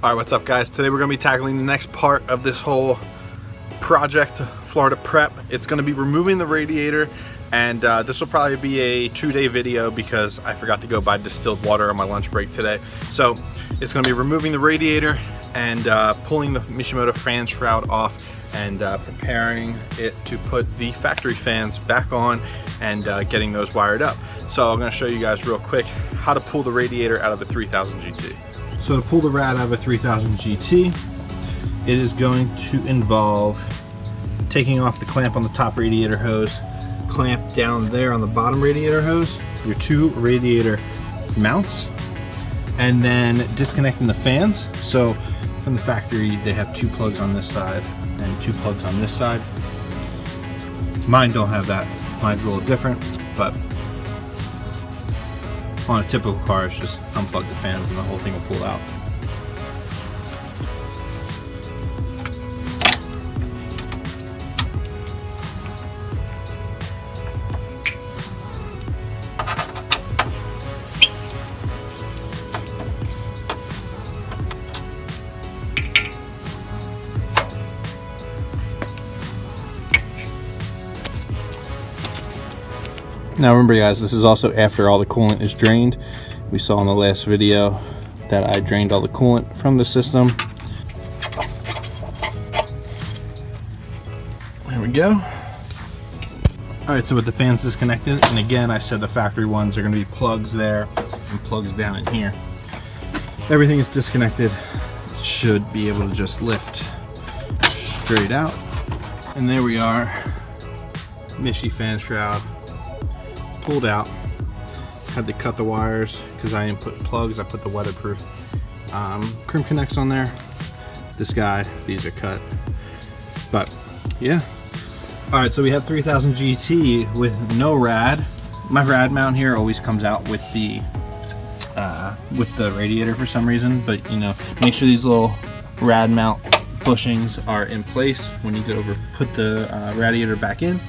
Alright, what's up guys? Today we're going to be tackling the next part of this whole project, Florida prep. It's going to be removing the radiator, and this will probably be a 2-day video because I forgot to go buy distilled water on my lunch break today. So it's going to be removing the radiator and pulling the Mishimoto fan shroud off and preparing it to put the factory fans back on and getting those wired up. So I'm going to show you guys real quick how to pull the radiator out of a 3000 GT. So to pull the rad out of a 3000 GT, it is going to involve taking off the clamp on the top radiator hose, clamp down there on the bottom radiator hose, your two radiator mounts, and then disconnecting the fans. So from the factory, they have 2 plugs on this side and 2 plugs on this side. Mine don't have that. Mine's a little different, but on a typical car, it's just unplug the fans and the whole thing will pull out. Now remember guys, this is also after all the coolant is drained. We saw in the last video that I drained all the coolant from the system. There we go. Alright, so with the fans disconnected, and again I said the factory ones are going to be plugs there and plugs down in here. Everything is disconnected. It should be able to just lift straight out. And there we are. Mishi fan shroud pulled out. Had to cut the wires because I didn't put plugs. I put the weatherproof crimp connects on there. This guy, these are cut. But yeah. Alright, so we have 3000 GT with no rad. My rad mount here always comes out with the radiator for some reason, but you know, make sure these little rad mount bushings are in place when you go over put the radiator back in.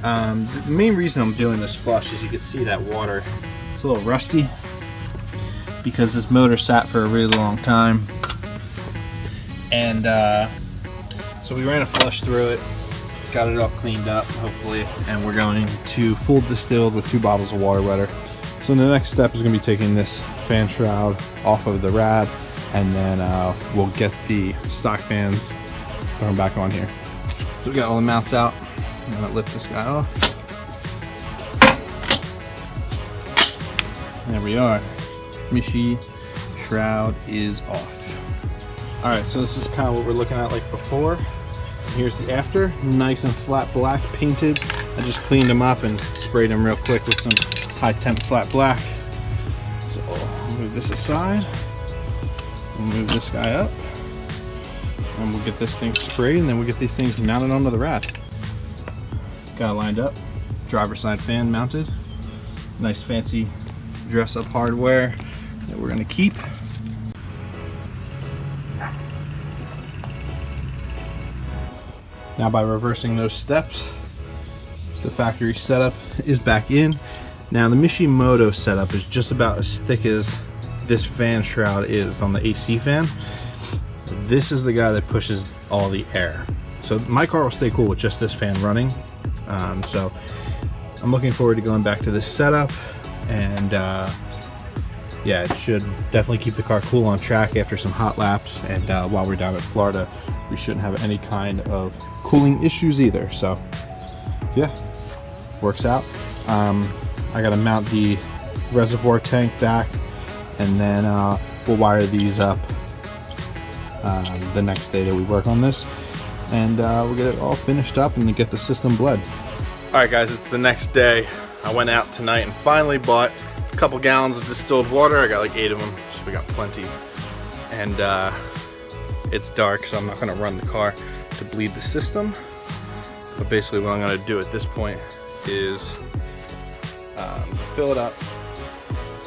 The main reason I'm doing this flush is you can see that water, it's a little rusty because this motor sat for a really long time, and so we ran a flush through it, got it all cleaned up hopefully, and we're going to full distilled with 2 bottles of water wetter. So the next step is going to be taking this fan shroud off of the rad, and then we'll get the stock fans thrown back on here. So we got all the mounts out. I'm gonna lift this guy off. There we are. Mishi shroud is off. Alright, so this is kind of what we're looking at like before. Here's the after. Nice and flat black, painted. I just cleaned them up and sprayed them real quick with some high temp flat black. So I'll move this aside. We'll move this guy up. And we'll get this thing sprayed, and then we'll get these things mounted onto the rad. Got it lined up, driver side fan mounted, nice fancy dress up hardware that we're going to keep. Now by reversing those steps, the factory setup is back in. Now the Mishimoto setup is just about as thick as this fan shroud is on the AC fan. This is the guy that pushes all the air. So my car will stay cool with just this fan running. So I'm looking forward to going back to this setup, and yeah, it should definitely keep the car cool on track after some hot laps, and while we're down in Florida we shouldn't have any kind of cooling issues either. So yeah, works out. I gotta mount the reservoir tank back, and then we'll wire these up the next day that we work on this, and we'll get it all finished up and get the system bled. Alright guys, it's the next day. I went out tonight and finally bought a couple gallons of distilled water. I got like 8 of them, so we got plenty. And it's dark, so I'm not going to run the car to bleed the system. But basically what I'm going to do at this point is fill it up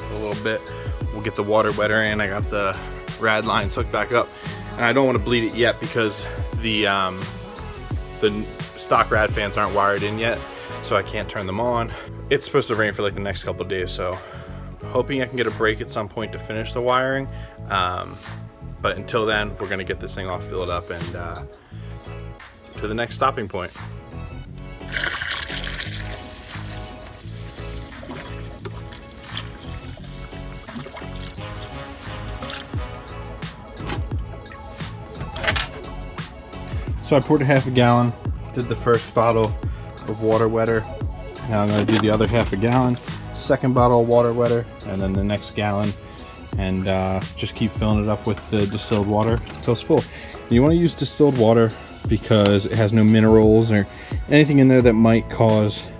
a little bit. We'll get the water wetter in. I got the rad lines hooked back up. And I don't want to bleed it yet because the stock rad fans aren't wired in yet, so I can't turn them on. It's supposed to rain for like the next couple of days, so hoping I can get a break at some point to finish the wiring. But until then, we're gonna get this thing all filled up and to the next stopping point. So I poured a half a gallon, did the first bottle of water wetter. Now I'm going to do the other half a gallon, second bottle of water wetter, and then the next gallon, and just keep filling it up with the distilled water until it's full. And you want to use distilled water because it has no minerals or anything in there that might cause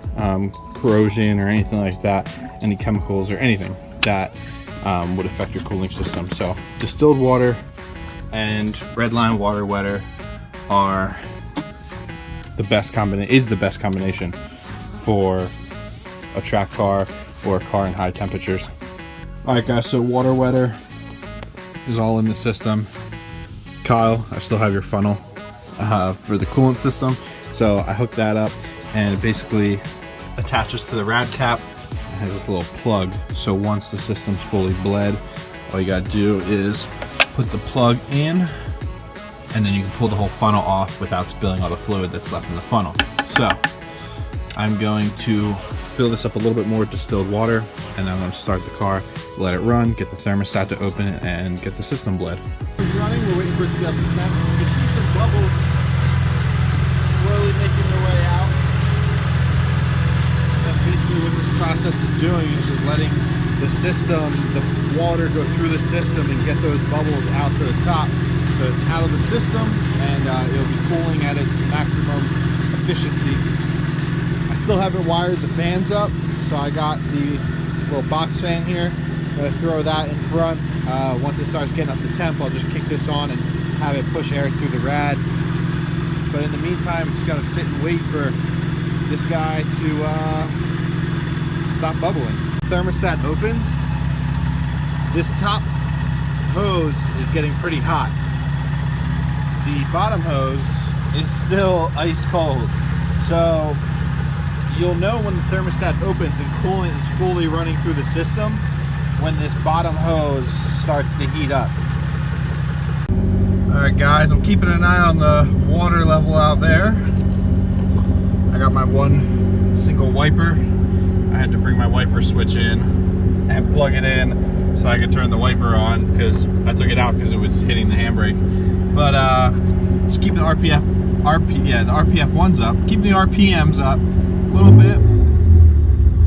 corrosion or anything like that, any chemicals or anything that would affect your cooling system. So distilled water and redline water wetter are the best combination for a track car or a car in high temperatures. Alright guys, so water wetter is all in the system. Kyle, I still have your funnel for the coolant system, so I hooked that up and it basically attaches to the rad cap. It has this little plug, so once the system's fully bled, all you gotta do is put the plug in, and then you can pull the whole funnel off without spilling all the fluid that's left in the funnel. So I'm going to fill this up a little bit more with distilled water, and then I'm going to start the car, let it run, get the thermostat to open it, and get the system bled. It's running, we're waiting for it to get up to temp. You can see some bubbles slowly making their way out. That's basically what this process is doing, is just letting the system, the water go through the system and get those bubbles out to the top. So it's out of the system, and it'll be cooling at its maximum efficiency. I still haven't wired the fans up, so I got the little box fan here. I'm going to throw that in front. Once it starts getting up to temp, I'll just kick this on and have it push air through the rad. But in the meantime, I'm just going to sit and wait for this guy to stop bubbling. Thermostat opens. This top hose is getting pretty hot. The bottom hose is still ice cold. So you'll know when the thermostat opens and coolant is fully running through the system when this bottom hose starts to heat up. Alright guys, I'm keeping an eye on the water level out there. I got my one single wiper. I had to bring my wiper switch in and plug it in so I could turn the wiper on, because I took it out because it was hitting the handbrake. But just keep the the RPF ones up, keep the RPMs up a little bit,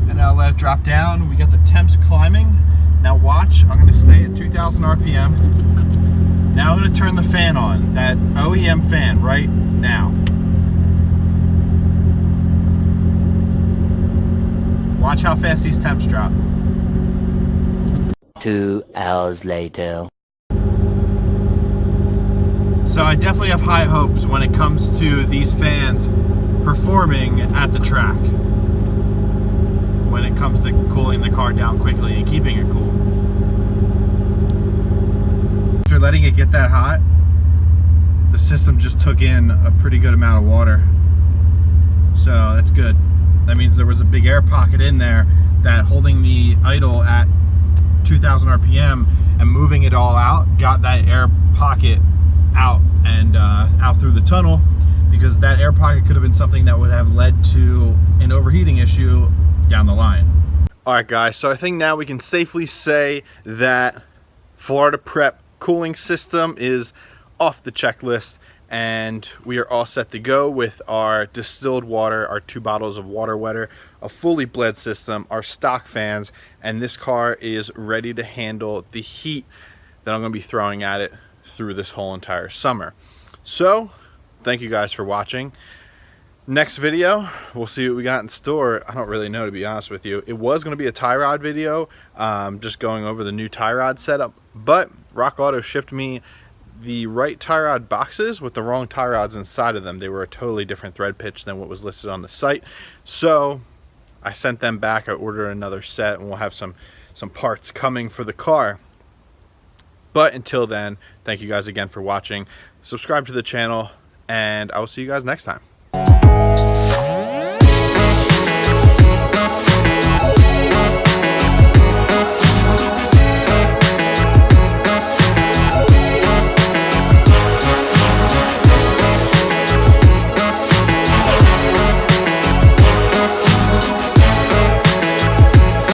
and I'll let it drop down. We got the temps climbing. Now watch, I'm going to stay at 2,000 RPM. Now I'm going to turn the fan on, that OEM fan right now. Watch how fast these temps drop. 2 hours later. So I definitely have high hopes when it comes to these fans performing at the track, when it comes to cooling the car down quickly and keeping it cool. After letting it get that hot, the system just took in a pretty good amount of water. So that's good. That means there was a big air pocket in there that, holding the idle at 2,000 RPM and moving it all out, got that air pocket out and out through the tunnel, because that air pocket could have been something that would have led to an overheating issue down the line. Alright guys, so I think now we can safely say that Florida Prep cooling system is off the checklist, and we are all set to go with our distilled water, our 2 bottles of water wetter, a fully bled system, our stock fans, and this car is ready to handle the heat that I'm going to be throwing at it through this whole entire summer. So thank you guys for watching. Next video, we'll see what we got in store. I don't really know, to be honest with you. It was going to be a tie rod video, just going over the new tie rod setup, but Rock Auto shipped me the right tie rod boxes with the wrong tie rods inside of them. They were a totally different thread pitch than what was listed on the site, so I sent them back. I ordered another set, and we'll have some parts coming for the car. But until then, thank you guys again for watching. Subscribe to the channel, and I will see you guys next time.